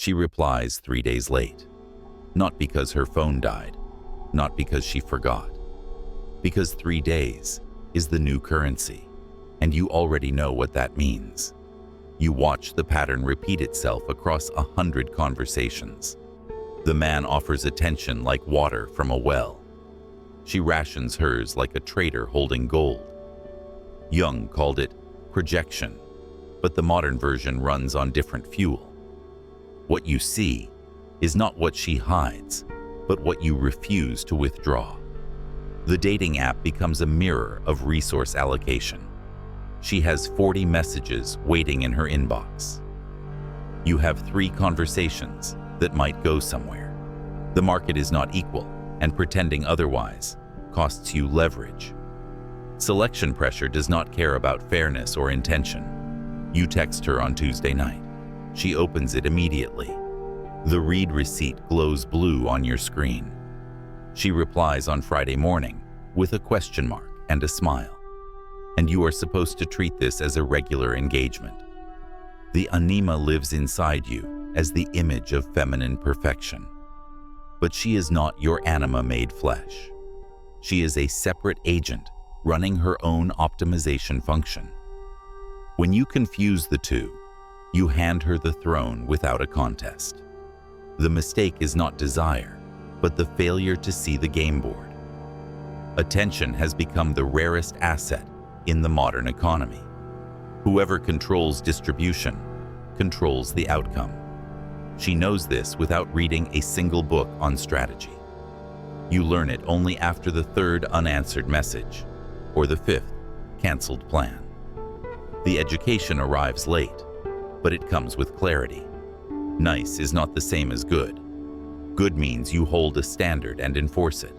She replies 3 days late. Not because her phone died, not because she forgot. Because 3 days is the new currency, and you already know what that means. You watch the pattern repeat itself across 100 conversations. The man offers attention like water from a well. She rations hers like a trader holding gold. Jung called it projection, but the modern version runs on different fuel. What you see is not what she hides, but what you refuse to withdraw. The dating app becomes a mirror of resource allocation. She has 40 messages waiting in her inbox. You have 3 conversations that might go somewhere. The market is not equal, and pretending otherwise costs you leverage. Selection pressure does not care about fairness or intention. You text her on Tuesday night. She opens it immediately. The read receipt glows blue on your screen. She replies on Friday morning with a question mark and a smile. And you are supposed to treat this as a regular engagement. The anima lives inside you as the image of feminine perfection. But she is not your anima made flesh. She is a separate agent running her own optimization function. When you confuse the two, you hand her the throne without a contest. The mistake is not desire, but the failure to see the game board. Attention has become the rarest asset in the modern economy. Whoever controls distribution controls the outcome. She knows this without reading a single book on strategy. You learn it only after the 3rd unanswered message, or the 5th canceled plan. The education arrives late, but it comes with clarity. Nice is not the same as good. Good means you hold a standard and enforce it.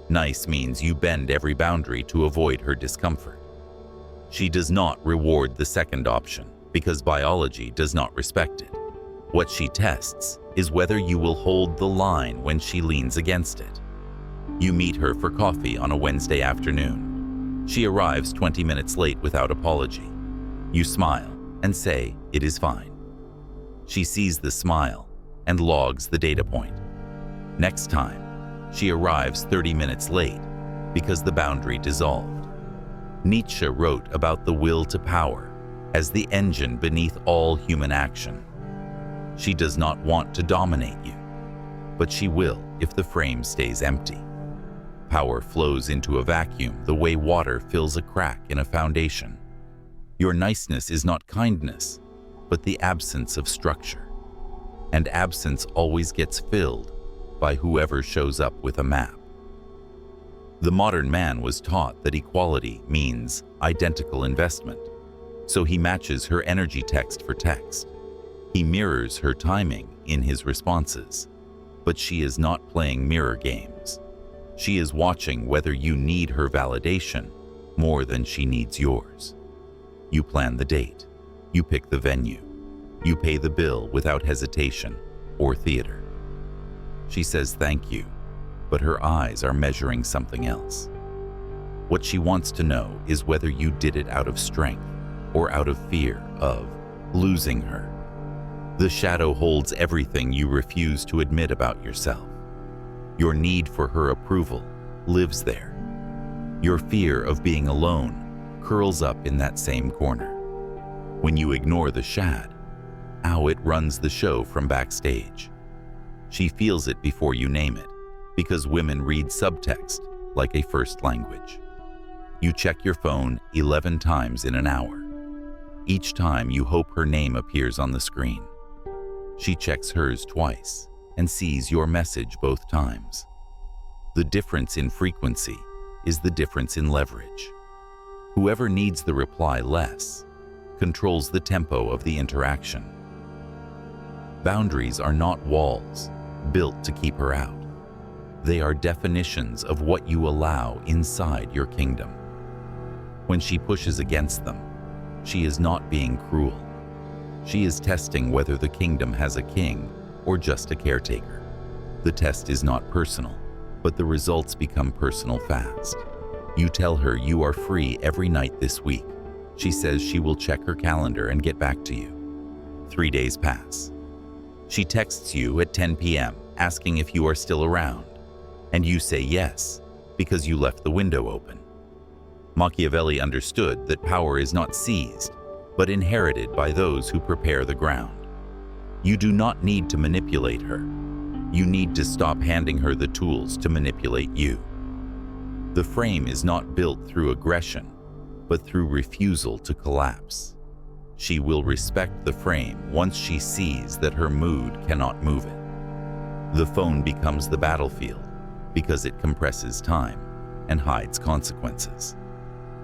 Nice means you bend every boundary to avoid her discomfort. She does not reward the second option because biology does not respect it. What she tests is whether you will hold the line when she leans against it. You meet her for coffee on a Wednesday afternoon. She arrives 20 minutes late without apology. You smile and say it is fine. She sees the smile and logs the data point. Next time, she arrives 30 minutes late because the boundary dissolved. Nietzsche wrote about the will to power as the engine beneath all human action. She does not want to dominate you, but she will if the frame stays empty. Power flows into a vacuum the way water fills a crack in a foundation. Your niceness is not kindness, but the absence of structure. And absence always gets filled by whoever shows up with a map. The modern man was taught that equality means identical investment, so he matches her energy text for text. He mirrors her timing in his responses, but she is not playing mirror games. She is watching whether you need her validation more than she needs yours. You plan the date, you pick the venue, you pay the bill without hesitation or theater. She says thank you, but her eyes are measuring something else. What she wants to know is whether you did it out of strength or out of fear of losing her. The shadow holds everything you refuse to admit about yourself. Your need for her approval lives there. Your fear of being alone curls up in that same corner. When you ignore the shad, it runs the show from backstage. She feels it before you name it, because women read subtext like a first language. You check your phone 11 times in an hour. Each time you hope her name appears on the screen. She checks hers twice and sees your message both times. The difference in frequency is the difference in leverage. Whoever needs the reply less controls the tempo of the interaction. Boundaries are not walls built to keep her out. They are definitions of what you allow inside your kingdom. When she pushes against them, she is not being cruel. She is testing whether the kingdom has a king or just a caretaker. The test is not personal, but the results become personal fast. You tell her you are free every night this week. She says she will check her calendar and get back to you. 3 days pass. She texts you at 10 p.m. asking if you are still around, and you say yes because you left the window open. Machiavelli understood that power is not seized, but inherited by those who prepare the ground. You do not need to manipulate her. You need to stop handing her the tools to manipulate you. The frame is not built through aggression, but through refusal to collapse. She will respect the frame once she sees that her mood cannot move it. The phone becomes the battlefield because it compresses time and hides consequences.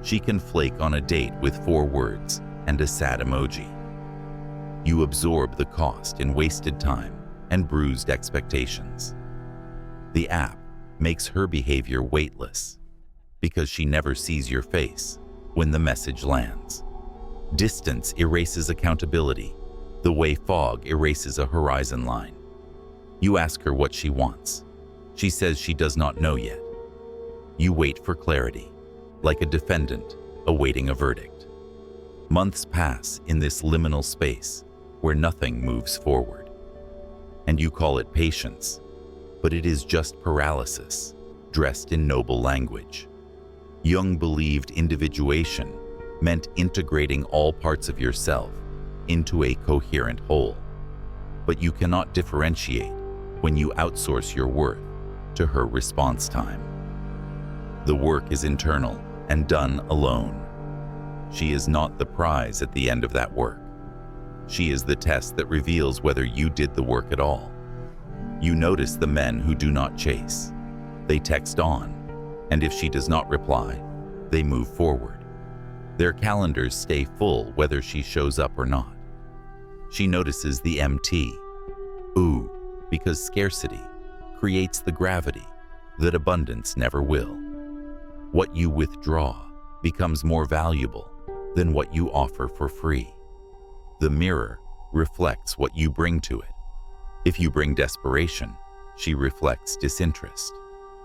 She can flake on a date with 4 words and a sad emoji. You absorb the cost in wasted time and bruised expectations. The app makes her behavior weightless because she never sees your face when the message lands. Distance erases accountability, the way fog erases a horizon line. You ask her what she wants. She says she does not know yet. You wait for clarity, like a defendant awaiting a verdict. Months pass in this liminal space where nothing moves forward. And you call it patience, but it is just paralysis, dressed in noble language. Jung believed individuation meant integrating all parts of yourself into a coherent whole. But you cannot differentiate when you outsource your worth to her response time. The work is internal and done alone. She is not the prize at the end of that work. She is the test that reveals whether you did the work at all. You notice the men who do not chase. They text on, and if she does not reply, they move forward. Their calendars stay full whether she shows up or not. She notices the MT. Ooh, because scarcity creates the gravity that abundance never will. What you withdraw becomes more valuable than what you offer for free. The mirror reflects what you bring to it. If you bring desperation, she reflects disinterest.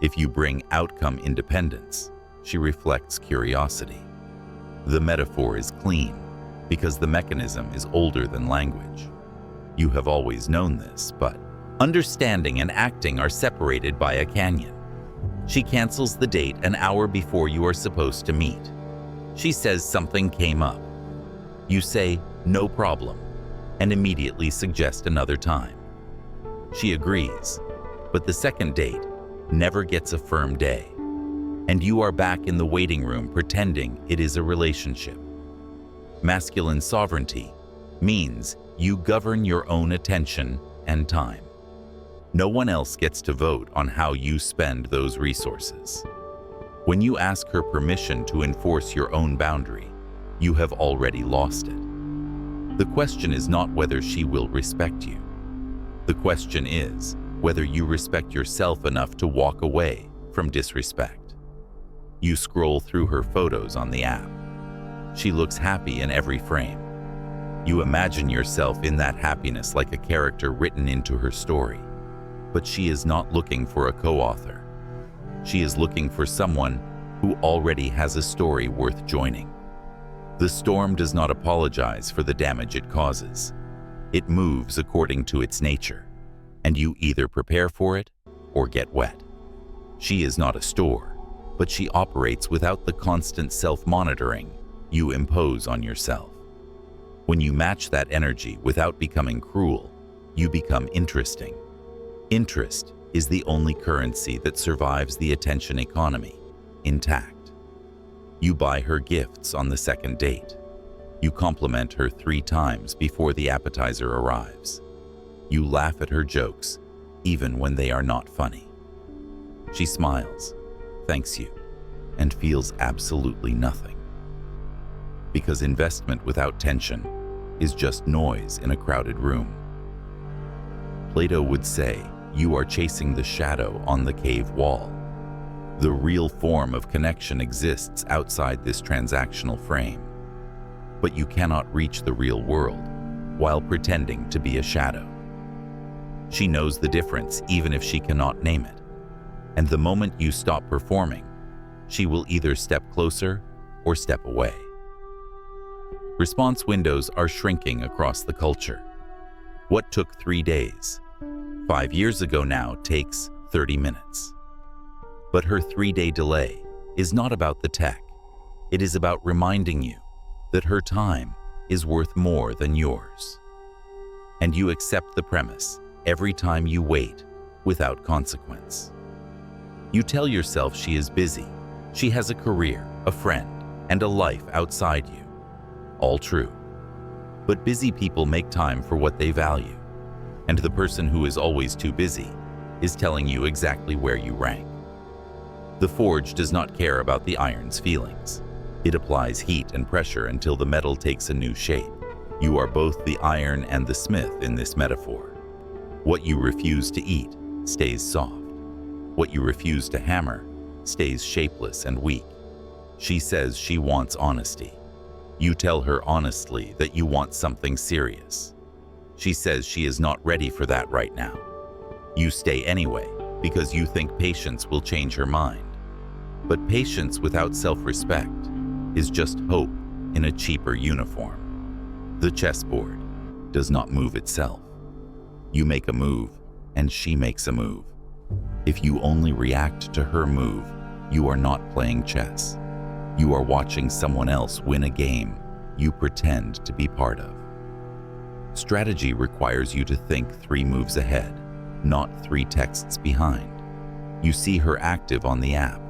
If you bring outcome independence, she reflects curiosity. The metaphor is clean because the mechanism is older than language. You have always known this, but understanding and acting are separated by a canyon. She cancels the date an hour before you are supposed to meet. She says something came up. You say, no problem, and immediately suggest another time. She agrees, but the second date never gets a firm day, and you are back in the waiting room pretending it is a relationship. Masculine sovereignty means you govern your own attention and time. No one else gets to vote on how you spend those resources. When you ask her permission to enforce your own boundary, you have already lost it. The question is not whether she will respect you. The question is whether you respect yourself enough to walk away from disrespect. You scroll through her photos on the app. She looks happy in every frame. You imagine yourself in that happiness like a character written into her story. But she is not looking for a co-author. She is looking for someone who already has a story worth joining. The storm does not apologize for the damage it causes. It moves according to its nature, and you either prepare for it or get wet. She is not a store, but she operates without the constant self-monitoring you impose on yourself. When you match that energy without becoming cruel, you become interesting. Interest is the only currency that survives the attention economy intact. You buy her gifts on the second date. You compliment her 3 times before the appetizer arrives. You laugh at her jokes, even when they are not funny. She smiles, thanks you, and feels absolutely nothing. Because investment without tension is just noise in a crowded room. Plato would say, you are chasing the shadow on the cave wall. The real form of connection exists outside this transactional frame. But you cannot reach the real world while pretending to be a shadow. She knows the difference even if she cannot name it. And the moment you stop performing, she will either step closer or step away. Response windows are shrinking across the culture. What took 3 days, 5 years ago now takes 30 minutes. But her 3-day delay is not about the tech. It is about reminding you that her time is worth more than yours. And you accept the premise every time you wait without consequence. You tell yourself she is busy, she has a career, a friend, and a life outside you. All true. But busy people make time for what they value, and the person who is always too busy is telling you exactly where you rank. The forge does not care about the iron's feelings. It applies heat and pressure until the metal takes a new shape. You are both the iron and the smith in this metaphor. What you refuse to eat stays soft. What you refuse to hammer stays shapeless and weak. She says she wants honesty. You tell her honestly that you want something serious. She says she is not ready for that right now. You stay anyway because you think patience will change her mind. But patience without self-respect is just hope in a cheaper uniform. The chessboard does not move itself. You make a move and she makes a move. If you only react to her move, you are not playing chess. You are watching someone else win a game you pretend to be part of. Strategy requires you to think 3 moves ahead, not 3 texts behind. You see her active on the app.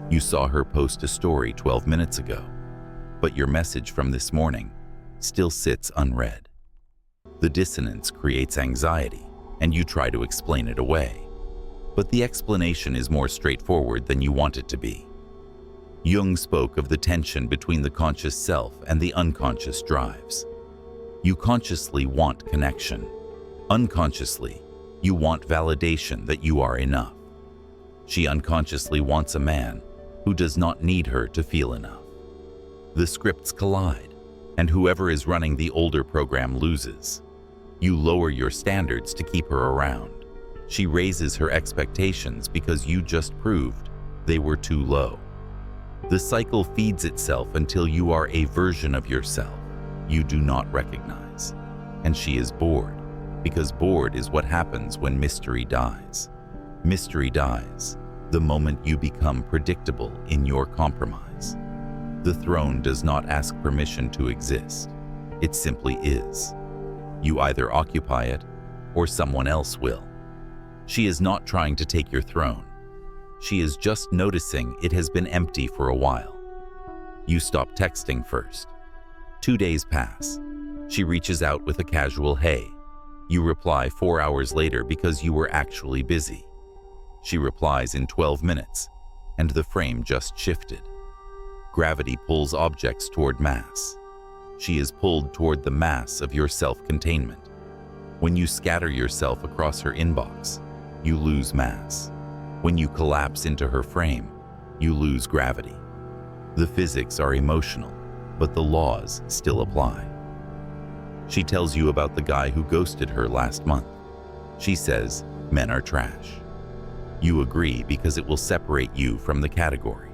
You saw her post a story 12 minutes ago, but your message from this morning still sits unread. The dissonance creates anxiety, and you try to explain it away. But the explanation is more straightforward than you want it to be. Jung spoke of the tension between the conscious self and the unconscious drives. You consciously want connection. Unconsciously, you want validation that you are enough. She unconsciously wants a man who does not need her to feel enough. The scripts collide, and whoever is running the older program loses. You lower your standards to keep her around. She raises her expectations because you just proved they were too low. The cycle feeds itself until you are a version of yourself you do not recognize. And she is bored, because bored is what happens when mystery dies. Mystery dies the moment you become predictable in your compromise. The throne does not ask permission to exist. It simply is. You either occupy it or someone else will. She is not trying to take your throne. She is just noticing it has been empty for a while. You stop texting first. 2 days pass. She reaches out with a casual hey. You reply 4 hours later because you were actually busy. She replies in 12 minutes, and the frame just shifted. Gravity pulls objects toward mass. She is pulled toward the mass of your self-containment. When you scatter yourself across her inbox, you lose mass. When you collapse into her frame, you lose gravity. The physics are emotional, but the laws still apply. She tells you about the guy who ghosted her last month. She says, men are trash. You agree because it will separate you from the category.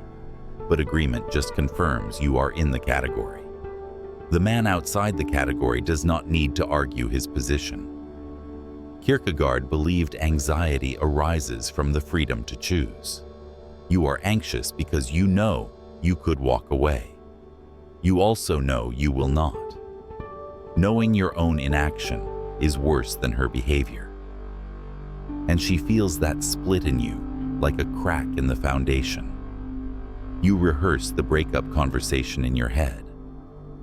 But agreement just confirms you are in the category. The man outside the category does not need to argue his position. Kierkegaard believed anxiety arises from the freedom to choose. You are anxious because you know you could walk away. You also know you will not. Knowing your own inaction is worse than her behavior. And she feels that split in you like a crack in the foundation. You rehearse the breakup conversation in your head.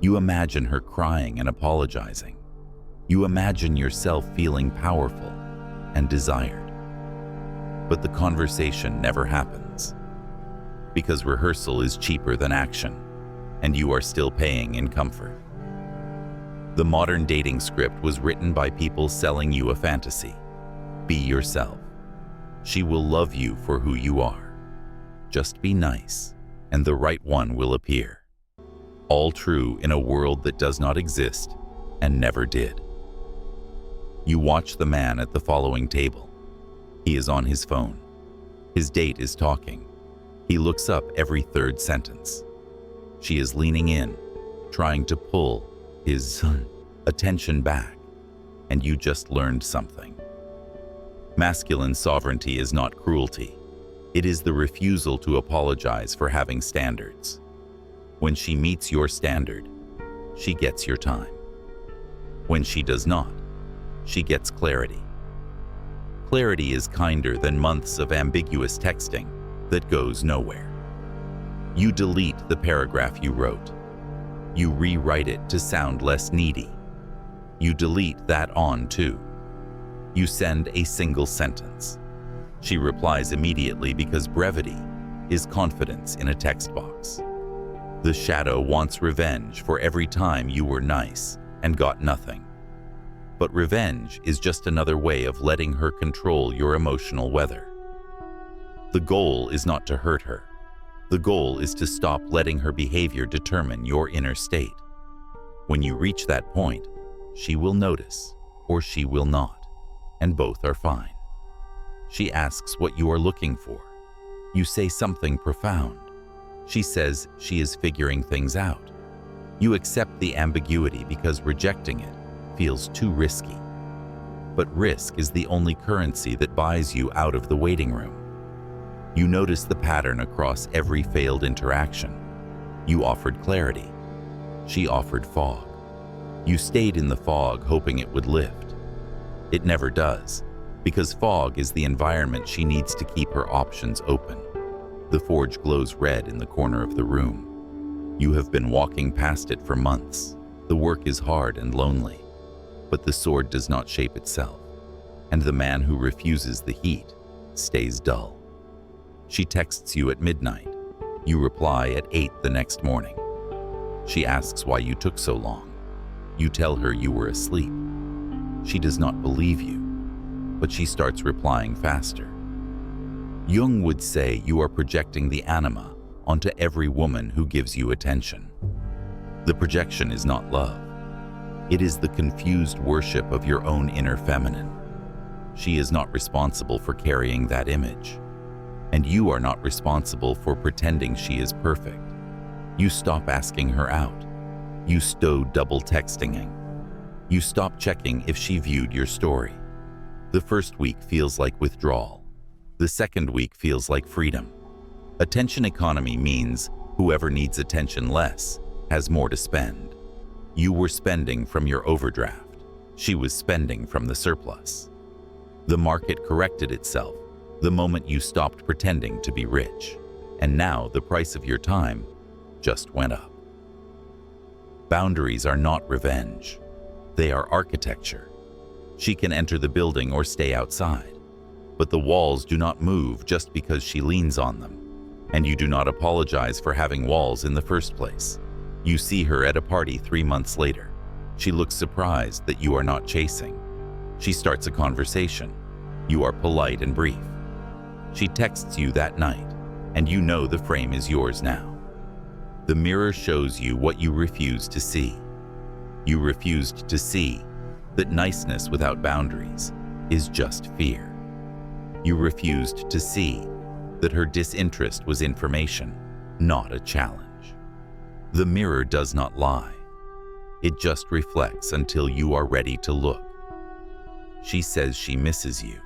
You imagine her crying and apologizing. You imagine yourself feeling powerful and desired. But the conversation never happens, because rehearsal is cheaper than action, and you are still paying in comfort. The modern dating script was written by people selling you a fantasy. Be yourself. She will love you for who you are. Just be nice, and the right one will appear. All true in a world that does not exist and never did. You watch the man at the following table. He is on his phone. His date is talking. He looks up every third sentence. She is leaning in, trying to pull his attention back, and you just learned something. Masculine sovereignty is not cruelty. It is the refusal to apologize for having standards. When she meets your standard, she gets your time. When she does not, she gets clarity. Clarity is kinder than months of ambiguous texting that goes nowhere. You delete the paragraph you wrote. You rewrite it to sound less needy. You delete that on too. You send a single sentence. She replies immediately because brevity is confidence in a text box. The shadow wants revenge for every time you were nice and got nothing. But revenge is just another way of letting her control your emotional weather. The goal is not to hurt her. The goal is to stop letting her behavior determine your inner state. When you reach that point, she will notice or she will not, and both are fine. She asks what you are looking for. You say something profound. She says she is figuring things out. You accept the ambiguity because rejecting it feels too risky. But risk is the only currency that buys you out of the waiting room. You notice the pattern across every failed interaction. You offered clarity. She offered fog. You stayed in the fog hoping it would lift. It never does, because fog is the environment she needs to keep her options open. The forge glows red in the corner of the room. You have been walking past it for months. The work is hard and lonely, but the sword does not shape itself, and the man who refuses the heat stays dull. She texts you at midnight. You reply at 8 the next morning. She asks why you took so long. You tell her you were asleep. She does not believe you, but she starts replying faster. Jung would say you are projecting the anima onto every woman who gives you attention. The projection is not love. It is the confused worship of your own inner feminine. She is not responsible for carrying that image, and you are not responsible for pretending she is perfect. You stop asking her out. You stow double textinging. You stop checking if she viewed your story. The first week feels like withdrawal. The second week feels like freedom. Attention economy means whoever needs attention less has more to spend. You were spending from your overdraft. She was spending from the surplus. The market corrected itself the moment you stopped pretending to be rich, and now the price of your time just went up. Boundaries are not revenge. They are architecture. She can enter the building or stay outside, but the walls do not move just because she leans on them, and you do not apologize for having walls in the first place. You see her at a party 3 months later. She looks surprised that you are not chasing. She starts a conversation. You are polite and brief. She texts you that night, and you know the frame is yours now. The mirror shows you what you refuse to see. You refused to see that niceness without boundaries is just fear. You refused to see that her disinterest was information, not a challenge. The mirror does not lie. It just reflects until you are ready to look. She says she misses you.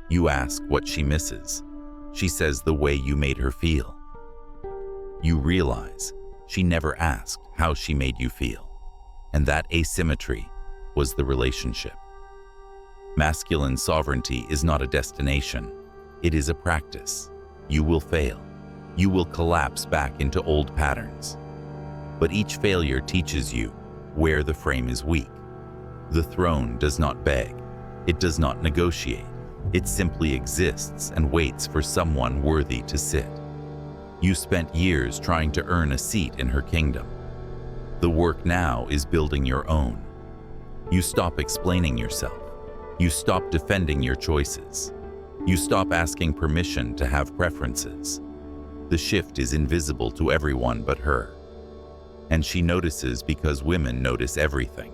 You ask what she misses. She says the way you made her feel. You realize she never asked how she made you feel, and that asymmetry was the relationship. Masculine sovereignty is not a destination. It is a practice. You will fail. You will collapse back into old patterns. But each failure teaches you where the frame is weak. The throne does not beg. It does not negotiate. It simply exists and waits for someone worthy to sit. You spent years trying to earn a seat in her kingdom. The work now is building your own. You stop explaining yourself. You stop defending your choices. You stop asking permission to have preferences. The shift is invisible to everyone but her. And she notices because women notice everything.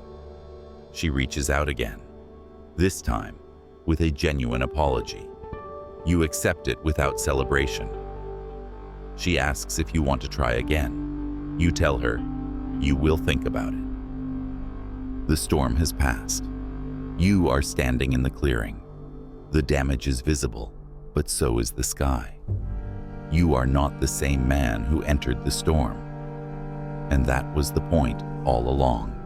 She reaches out again, this time with a genuine apology. You accept it without celebration. She asks if you want to try again. You tell her you will think about it. The storm has passed. You are standing in the clearing. The damage is visible, but so is the sky. You are not the same man who entered the storm. And that was the point all along.